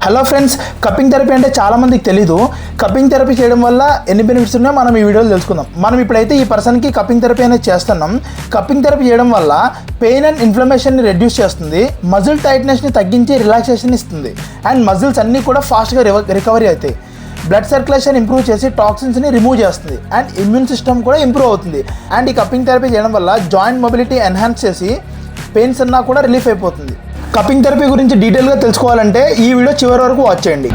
Hello friends, cupping therapy అంటే చాలామందికి తెలీదు. కప్పింగ్ థెరపీ చేయడం వల్ల ఎన్ని బెనిఫిట్స్ ఉన్నాయో మనం ఈ వీడియోలో తెలుసుకుందాం. మనం ఇప్పుడైతే ఈ పర్సన్కి కప్పింగ్ థెరపీ అనేది చేస్తున్నాం. కప్పింగ్ థెరపీ చేయడం వల్ల పెయిన్ అండ్ ఇన్ఫ్లమేషన్ని రెడ్యూస్ చేస్తుంది, మజిల్ టైట్నెస్ని తగ్గించి రిలాక్సేషన్ ఇస్తుంది, అండ్ మజిల్స్ అన్నీ కూడా ఫాస్ట్గా రికవరీ అవుతాయి. బ్లడ్ సర్క్యులేషన్ ఇంప్రూవ్ చేసి టాక్సిన్స్ని రిమూవ్ చేస్తుంది, అండ్ ఇమ్యూన్ సిస్టమ్ కూడా ఇంప్రూవ్ అవుతుంది. అండ్ ఈ కప్పింగ్ థెరపీ చేయడం వల్ల జాయింట్ మొబిలిటీ ఎన్హాన్స్ చేసి పెయిన్స్ అన్నా కూడా రిలీఫ్ అయిపోతుంది. కప్పింగ్ థెరపీ గురించి డీటెయిల్గా తెలుసుకోవాలంటే ఈ వీడియో చివరి వరకు వాచ్ చేయండి.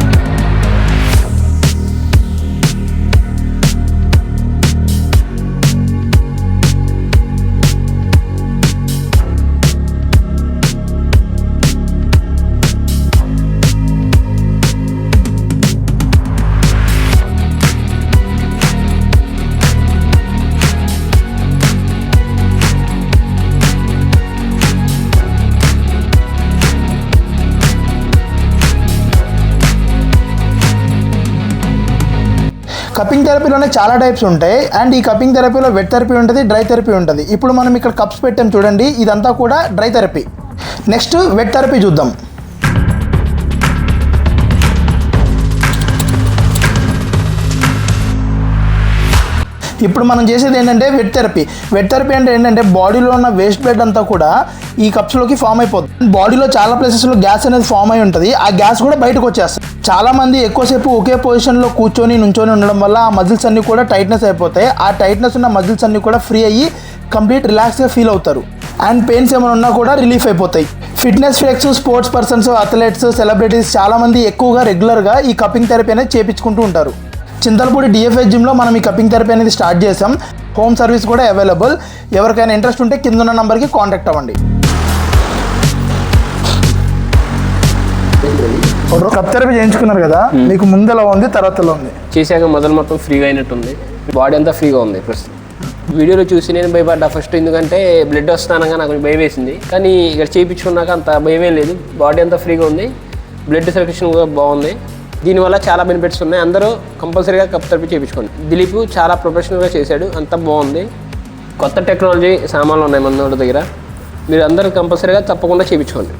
కప్పింగ్ థెరపీలోనే చాలా టైప్స్ ఉంటాయి. అండ్ ఈ కప్పింగ్ థెరపీలో వెట్ థెరపీ ఉంటుంది, డ్రై థెరపీ ఉంటుంది. ఇప్పుడు మనం ఇక్కడ కప్స్ పెట్టాం చూడండి, ఇదంతా కూడా dry therapy. Next wet therapy చూద్దాం. ఇప్పుడు మనం చేసేది ఏంటంటే వెట్ థెరపీ. వెట్ థెరపీ అంటే ఏంటంటే బాడీలో ఉన్న వేస్ట్ బ్లడ్ అంతా కూడా ఈ కప్స్లోకి ఫామ్ అయిపోతుంది. బాడీలో చాలా ప్లేసెస్లో గ్యాస్ అనేది ఫామ్ అయి ఉంటుంది, ఆ గ్యాస్ కూడా బయటకు వచ్చేస్తుంది. చాలామంది ఎక్కువసేపు ఒకే పొజిషన్లో నుంచొని ఉండడం వల్ల ఆ మజిల్స్ అన్నీ కూడా టైట్నెస్ అయిపోతాయి. ఆ టైట్నెస్ ఉన్న మజిల్స్ అన్నీ కూడా ఫ్రీ అయ్యి కంప్లీట్ రిలాక్స్గా ఫీల్ అవుతారు. అండ్ పెయిన్స్ ఏమైనా ఉన్నా కూడా రిలీఫ్ అయిపోతాయి. Fitness freaks, sports persons, athletes, celebrities చాలామంది ఎక్కువగా రెగ్యులర్గా ఈ కప్పింగ్ థెరపీ అనేది చేయించుకుంటూ ఉంటారు. చింతలపూడి డిఎఫ్ఎస్ జిమ్లో మనం ఈ కప్పింగ్ థెరపీ అనేది స్టార్ట్ చేసాం. హోమ్ సర్వీస్ కూడా అవైలబుల్. ఎవరికైనా ఇంట్రెస్ట్ ఉంటే కింద ఉన్న నెంబర్కి కాంటాక్ట్ అవ్వండి. కప్ థెరపీ చేయించుకున్నారు కదా, మీకు ముందెలా ఉంది, తర్వాత ఎలా ఉంది? చేశాక మొదలు మొత్తం ఫ్రీగా అయినట్టుంది, బాడీ అంతా ఫ్రీగా ఉంది. ప్రస్తుతం వీడియోలో చూసి నేను భయపడ్డా ఫస్ట్, ఎందుకంటే బ్లడ్ వస్తానగా నాకు భయం వేసింది. కానీ ఇక్కడ చేయించుకున్నాక అంత భయమే లేదు, బాడీ అంతా ఫ్రీగా ఉంది, బ్లడ్ సర్క్యులేషన్ కూడా బాగుంది. దీనివల్ల చాలా బెనిఫిట్స్ ఉన్నాయి. అందరూ కంపల్సరీగా కప్ థెరపీ చేయించుకోండి. దిలీప్ చాలా ప్రొఫెషనల్గా చేశాడు, అంతా బాగుంది. కొత్త టెక్నాలజీ సామాన్లు ఉన్నాయి మన దగ్గర, మీరు అందరూ కంపల్సరీగా తప్పకుండా చేయించుకోండి.